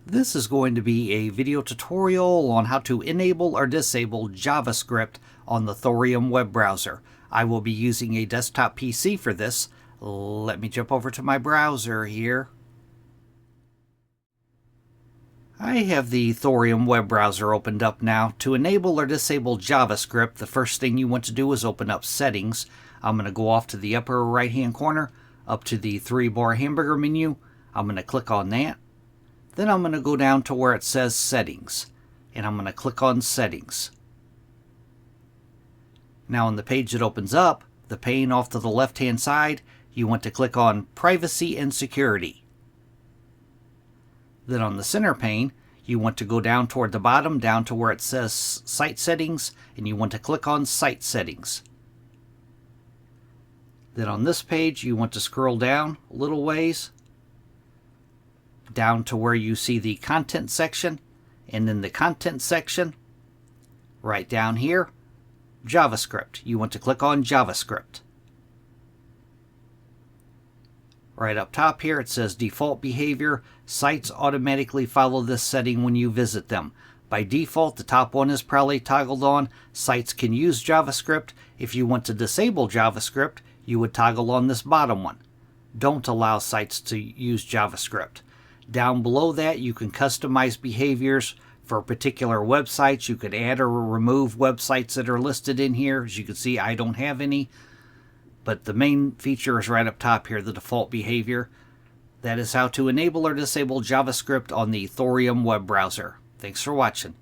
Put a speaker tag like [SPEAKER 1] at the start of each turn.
[SPEAKER 1] This is going to be a video tutorial on how to enable or disable JavaScript on the Thorium web browser. I will be using a desktop PC for this. Let me jump over to my browser here. I have the Thorium web browser opened up now. To enable or disable JavaScript, the first thing you want to do is open up Settings. I'm going to go off to the upper right hand corner, up to the 3-bar hamburger menu. I'm going to click on that. Then I'm going to go down to where it says Settings, and I'm going to click on Settings. Now on the page that opens up, the pane off to the left hand side, you want to click on Privacy and Security. Then on the center pane, you want to go down toward the bottom, down to where it says Site Settings, and you want to click on Site Settings. Then on this page, you want to scroll down a little ways, down to where you see the Content section, and in the Content section, right down here, JavaScript. You want to click on JavaScript. Right up top here, it says Default Behavior. Sites automatically follow this setting when you visit them. By default, the top one is probably toggled on. Sites can use JavaScript. If you want to disable JavaScript, you would toggle on this bottom one. Don't allow sites to use JavaScript. Down below that, you can customize behaviors for particular websites. You could add or remove websites that are listed in here. As you can see, I don't have any. But the main feature is right up top here, the default behavior. That is how to enable or disable JavaScript on the Thorium web browser. Thanks for watching.